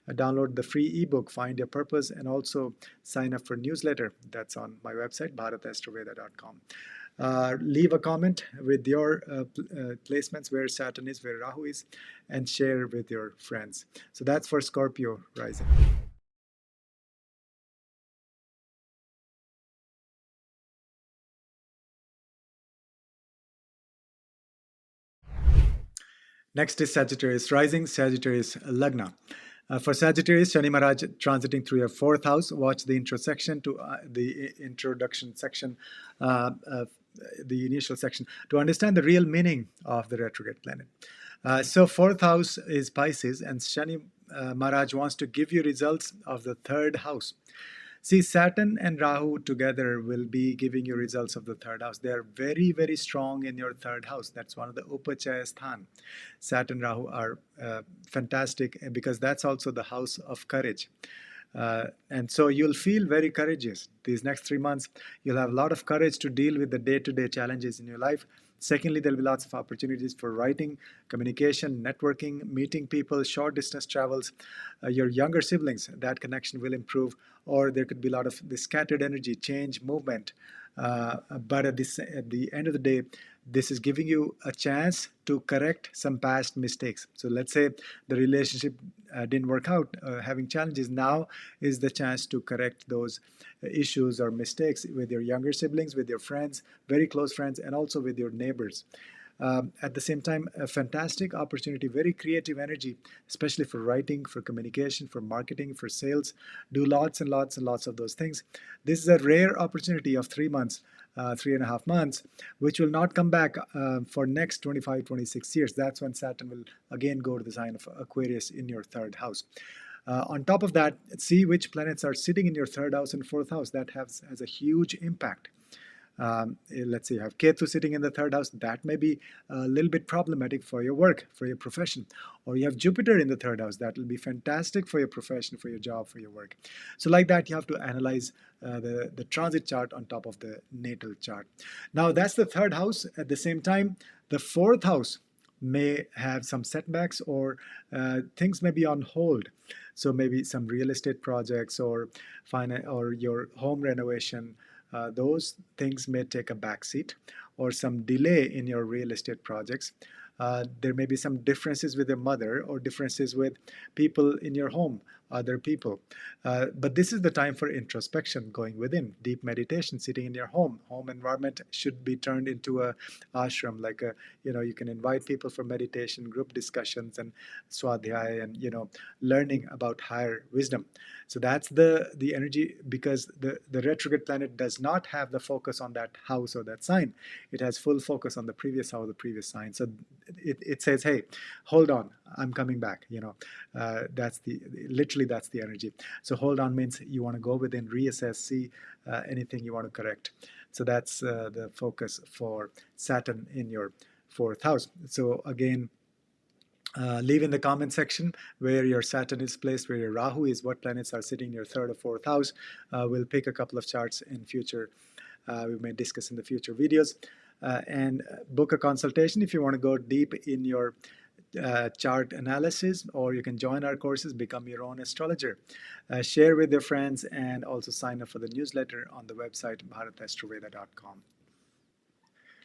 download the free ebook, Find Your Purpose, and also sign up for newsletter. That's on my website, bharatastroveda.com. Leave a comment with your placements, where Saturn is, where Rahu is, and share with your friends. So that's for Scorpio rising. Next is Sagittarius rising, Sagittarius Lagna. For Sagittarius, Shani Maharaj transiting through your fourth house. Watch the intro section to the introduction section, the initial section, to understand the real meaning of the retrograde planet. So fourth house is Pisces, and Shani Maharaj wants to give you results of the third house. See, Saturn and Rahu together will be giving you results of the third house. They are very, very strong in your third house. That's one of the Upachaya Sthan. Saturn, Rahu are fantastic, because that's also the house of courage. And so you'll feel very courageous. These next 3 months, you'll have a lot of courage to deal with the day-to-day challenges in your life. Secondly, there'll be lots of opportunities for writing, communication, networking, meeting people, short distance travels. Your younger siblings, that connection will improve, or there could be a lot of the scattered energy, change, movement. But at the end of the day, this is giving you a chance to correct some past mistakes. So let's say the relationship didn't work out, having challenges. Now is the chance to correct those issues or mistakes with your younger siblings, with your friends, very close friends, and also with your neighbors. At the same time, a fantastic opportunity, very creative energy, especially for writing, for communication, for marketing, for sales. Do lots and lots and lots of those things. This is a rare opportunity of 3 months, 3.5 months, which will not come back for next 25, 26 years. That's when Saturn will again go to the sign of Aquarius in your third house. On top of that, see which planets are sitting in your third house and fourth house. That has a huge impact. Let's say you have Ketu sitting in the third house. That may be a little bit problematic for your work, for your profession. Or you have Jupiter in the third house. That will be fantastic for your profession, for your job, for your work. So like that, you have to analyze the transit chart on top of the natal chart. Now that's the third house. At the same time, the fourth house may have some setbacks, or things may be on hold. So maybe some real estate projects or your home renovation. Those things may take a backseat, or some delay in your real estate projects. There may be some differences with your mother, or differences with people in your home, other people. But this is the time for introspection, going within, deep meditation, sitting in your home. Home environment should be turned into a ashram, like you can invite people for meditation, group discussions, and swadhyaya, and learning about higher wisdom. So that's the energy, because the retrograde planet does not have the focus on that house or that sign. It has full focus on the previous house, the previous sign. So it says, hey, hold on, I'm coming back. That's literally that's the energy. So hold on means you want to go within, reassess, see anything you want to correct. So that's the focus for Saturn in your fourth house. So again, Leave in the comment section where your Saturn is placed, where your Rahu is, what planets are sitting in your third or fourth house. We'll pick a couple of charts in future. We may discuss in the future videos. And book a consultation if you want to go deep in your chart analysis, or you can join our courses, become your own astrologer. Share with your friends, and also sign up for the newsletter on the website bharatastroveda.com.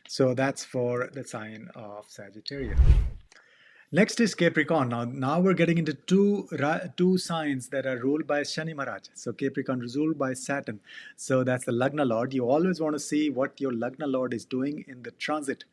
So that's for the sign of Sagittarius. Next is Capricorn. Now we're getting into two signs that are ruled by Shani Maharaj. So Capricorn is ruled by Saturn. So that's the Lagna Lord. You always want to see what your Lagna Lord is doing in the transit,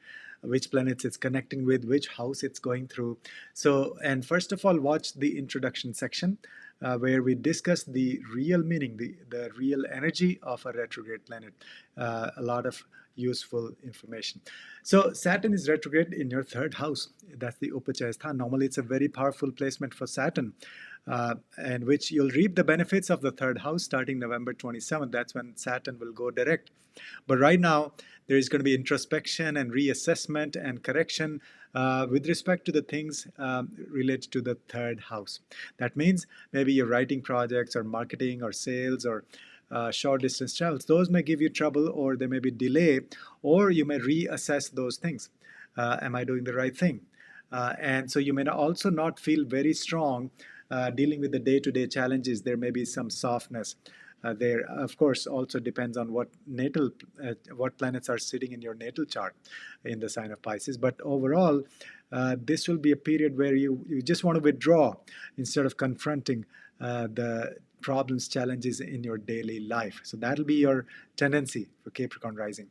which planets it's connecting with, which house it's going through. So, and first of all, watch the introduction section where we discuss the real meaning, the real energy of a retrograde planet. A lot of useful information. So Saturn is retrograde in your third house. That's the Upachaya Sthan. Normally it's a very powerful placement for Saturn, and which you'll reap the benefits of the third house starting November 27th. That's when Saturn will go direct. But right now, there is going to be introspection and reassessment and correction with respect to the things related to the third house. That means maybe you're writing projects or marketing or sales or short distance travels. Those may give you trouble, or there may be delay, or you may reassess those things. Am I doing the right thing? And so you may also not feel very strong dealing with the day-to-day challenges. There may be some softness. There, of course, also depends on what what planets are sitting in your natal chart in the sign of Pisces. But overall, this will be a period where you just want to withdraw instead of confronting the problems, challenges in your daily life. So that'll be your tendency for Capricorn rising.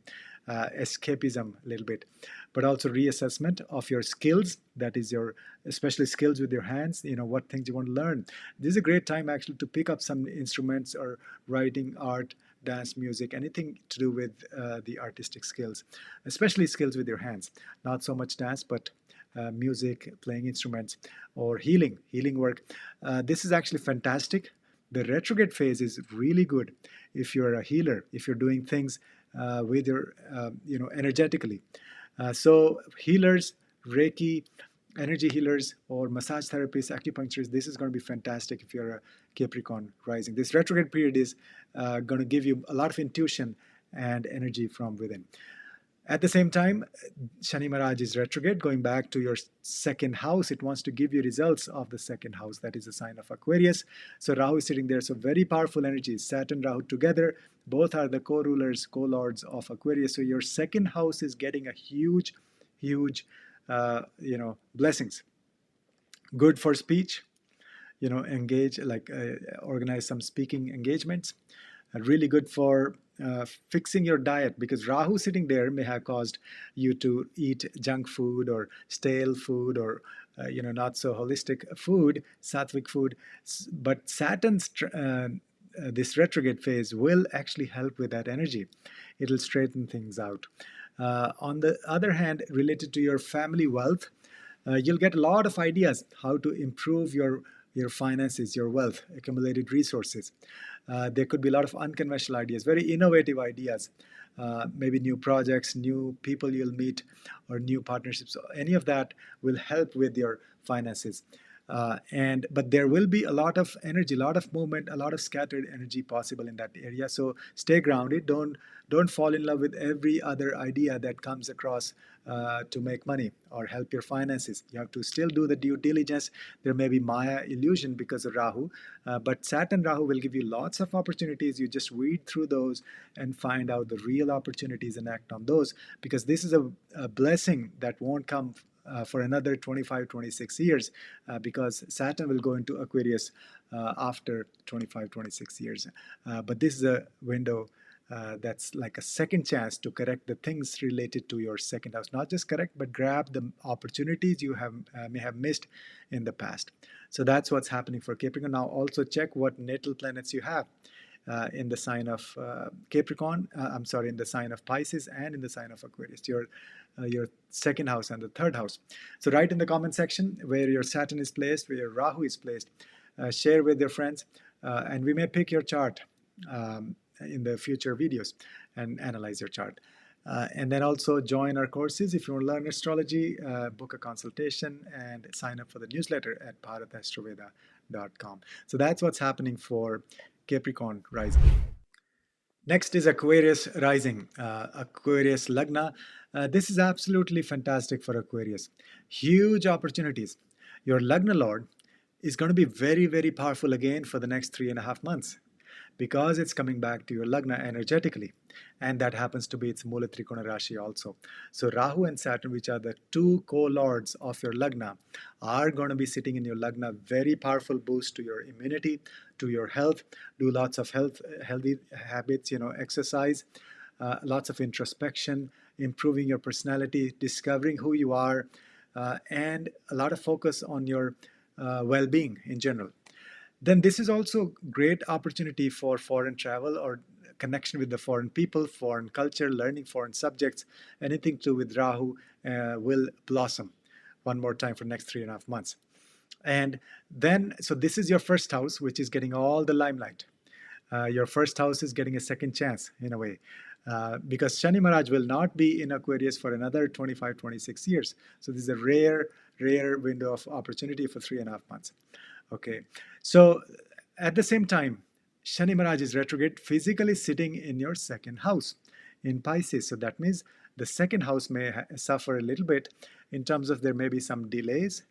Escapism a little bit, but also reassessment of your skills. That is your, especially skills with your hands, what things you want to learn. This is a great time actually to pick up some instruments or writing, art, dance, music, anything to do with the artistic skills, especially skills with your hands. Not so much dance, but music, playing instruments, or healing work. This is actually fantastic. The retrograde phase is really good if you're a healer, if you're doing things with your, energetically. So healers, Reiki, energy healers, or massage therapists, acupuncturists, this is going to be fantastic if you're a Capricorn rising. This retrograde period is going to give you a lot of intuition and energy from within. At the same time, Shani Maharaj is retrograde, going back to your second house. It wants to give you results of the second house. That is a sign of Aquarius. So Rahu is sitting there. So very powerful energies. Saturn, Rahu together. Both are the co-rulers, co-lords of Aquarius. So your second house is getting a huge, blessings. Good for speech. Engage, organize some speaking engagements. Really good for fixing your diet, because Rahu sitting there may have caused you to eat junk food or stale food or not so holistic food, sattvic food. But Saturn's this retrograde phase will actually help with that energy. It'll straighten things out. On the other hand, related to your family wealth, you'll get a lot of ideas how to improve your finances, your wealth, accumulated resources. There could be a lot of unconventional ideas, very innovative ideas, maybe new projects, new people you'll meet, or new partnerships. Any of that will help with your finances. But there will be a lot of energy, a lot of movement, a lot of scattered energy possible in that area. So stay grounded. Don't fall in love with every other idea that comes across to make money or help your finances. You have to still do the due diligence. There may be Maya illusion because of Rahu, but Saturn Rahu will give you lots of opportunities. You just read through those and find out the real opportunities and act on those, because this is a blessing that won't come for another 25, 26 years, because Saturn will go into Aquarius after 25, 26 years. But this is a window that's like a second chance to correct the things related to your second house. Not just correct, but grab the opportunities you may have missed in the past. So that's what's happening for Capricorn. Now also check what natal planets you have in the sign of Capricorn, in the sign of Pisces and in the sign of Aquarius, your second house and the third house. So write in the comment section where your Saturn is placed, where your Rahu is placed. Share with your friends, and we may pick your chart in the future videos and analyze your chart. And then also join our courses. If you want to learn astrology, book a consultation and sign up for the newsletter at bharatastroveda.com. So that's what's happening for Capricorn rising. Next is Aquarius rising, Aquarius Lagna. This is absolutely fantastic for Aquarius. Huge opportunities. Your Lagna Lord is going to be very, very powerful again for the next 3.5 months because it's coming back to your Lagna energetically. And that happens to be its Mooltrikona Rashi also. So Rahu and Saturn, which are the two co-lords of your Lagna, are going to be sitting in your Lagna. Very powerful boost to your immunity, to your health. Do lots of healthy habits, exercise, lots of introspection, improving your personality, discovering who you are, and a lot of focus on your well-being in general. Then this is also great opportunity for foreign travel or connection with the foreign people, foreign culture, learning foreign subjects. Anything to do with Rahu will blossom one more time for next 3.5 months. And then, so this is your first house, which is getting all the limelight. Your first house is getting a second chance in a way. Because Shani Maharaj will not be in Aquarius for another 25, 26 years. So this is a rare window of opportunity for 3.5 months. Okay, so at the same time, Shani Maharaj is retrograde, physically sitting in your second house in Pisces. So that means the second house may suffer a little bit in terms of there may be some delays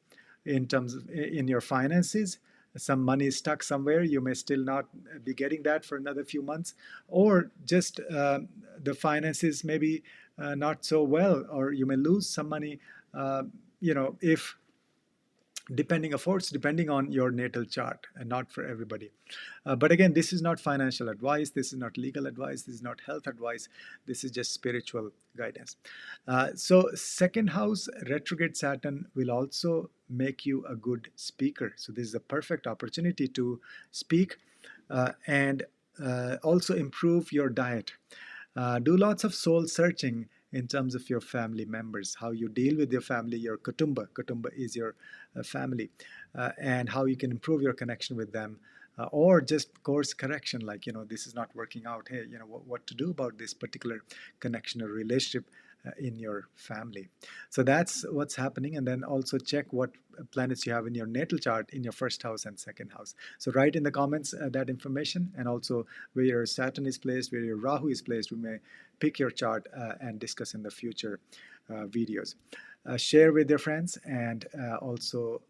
in terms of in your finances. Some money is stuck somewhere. You may still not be getting that for another few months, or just the finances may be not so well, or you may lose some money. If depending on your natal chart, and not for everybody. But again, this is not financial advice, this is not legal advice, this is not health advice, this is just spiritual guidance. So second house retrograde Saturn will also make you a good speaker. So this is a perfect opportunity to speak and also improve your diet. Do lots of soul searching in terms of your family members, how you deal with your family, your kumbha. Kumbha is your family, and how you can improve your connection with them, or just course correction, like, this is not working out. Hey, what to do about this particular connection or relationship in your family. So that's what's happening. And then also check what planets you have in your natal chart in your first house and second house. So write in the comments that information, and also where your Saturn is placed, where your Rahu is placed. We may pick your chart and discuss in the future videos. Share with your friends, and also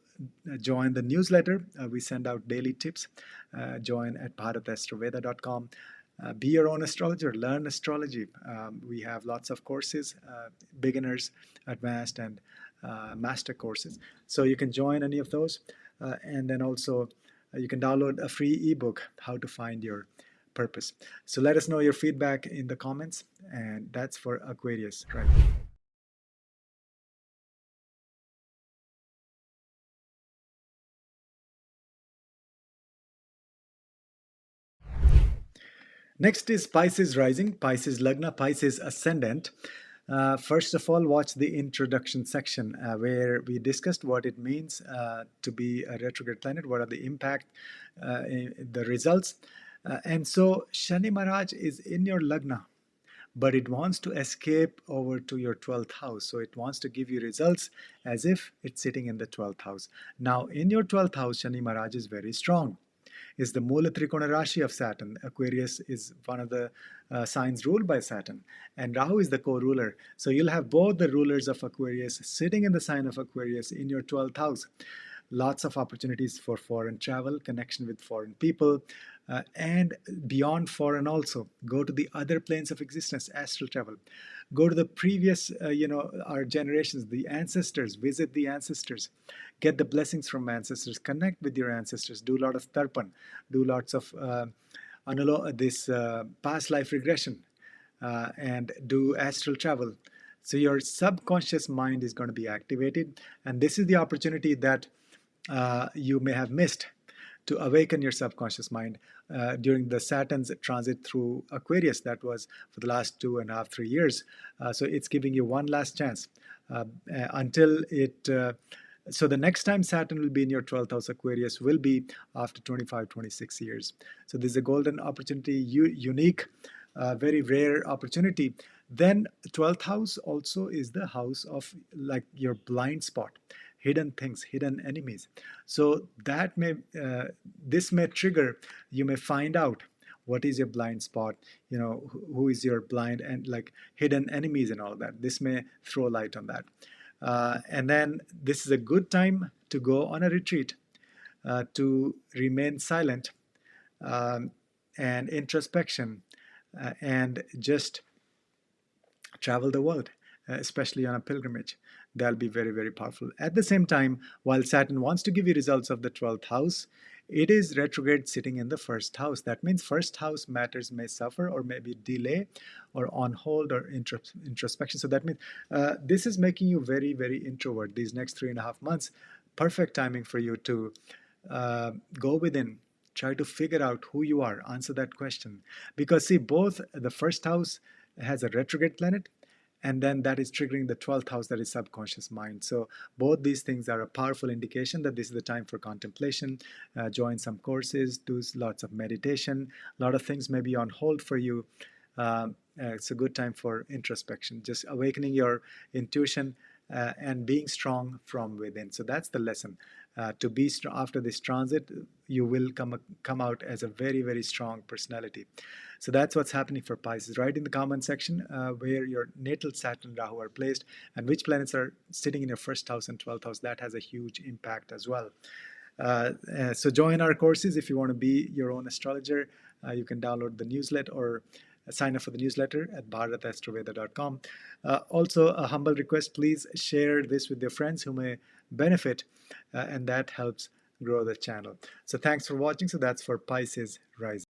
join the newsletter. We send out daily tips. Join at bharatastroveda.com. Be your own astrologer, learn astrology. We have lots of courses, beginners, advanced, and master courses. So you can join any of those. And then also you can download a free ebook, How to Find Your Purpose. So let us know your feedback in the comments. And that's for Aquarius, right? Next is Pisces rising, Pisces Lagna, Pisces ascendant. First of all, watch the introduction section where we discussed what it means to be a retrograde planet, what are the impact, the results. And so Shani Maharaj is in your Lagna, but it wants to escape over to your 12th house. So it wants to give you results as if it's sitting in the 12th house. Now, in your 12th house, Shani Maharaj is very strong. Is the Mooltrikona Rashi of Saturn. Aquarius is one of the signs ruled by Saturn, and Rahu is the co-ruler. So you'll have both the rulers of Aquarius sitting in the sign of Aquarius in your 12th house. Lots of opportunities for foreign travel, connection with foreign people, and beyond foreign also. Go to the other planes of existence, astral travel. Go to the previous, our generations, the ancestors, visit the ancestors, get the blessings from ancestors, connect with your ancestors, do a lot of tarpan, do lots of past life regression, and do astral travel. So your subconscious mind is going to be activated, and this is the opportunity that you may have missed to awaken your subconscious mind during the Saturn's transit through Aquarius. That was for the last 2.5, 3 years. So it's giving you one last chance until it. So the next time Saturn will be in your 12th house Aquarius will be after 25, 26 years. So this is a golden opportunity, unique, very rare opportunity Then 12th house also is the house of like your blind spot, hidden things, hidden enemies. So that may this may trigger, you may find out what is your blind spot, who is your blind and like hidden enemies and all of that. This may throw light on that. And then this is a good time to go on a retreat, to remain silent, um, and introspection, and just travel the world, especially on a pilgrimage. That'll be very, very powerful. At the same time, while Saturn wants to give you results of the 12th house, it is retrograde sitting in the first house. That means first house matters may suffer or maybe delay or on hold or introspection. So that means this is making you very, very introvert these next 3.5 months. Perfect timing for you to go within, try to figure out who you are, answer that question. Because see, both the first house has a retrograde planet, and then that is triggering the 12th house, that is subconscious mind. So both these things are a powerful indication that this is the time for contemplation. Join some courses, do lots of meditation. A lot of things may be on hold for you. It's a good time for introspection, just awakening your intuition, and being strong from within. So that's the lesson. To be strong after this transit, you will come out as a very, very strong personality. So that's what's happening for Pisces. Write in the comment section where your natal Saturn Rahu are placed and which planets are sitting in your first house and 12th house. That has a huge impact as well. So join our courses if you want to be your own astrologer. You can download the newsletter or sign up for the newsletter at bharatastroveda.com. Also, a humble request, please share this with your friends who may benefit, and that helps grow the channel. So thanks for watching. So that's for Pisces rising.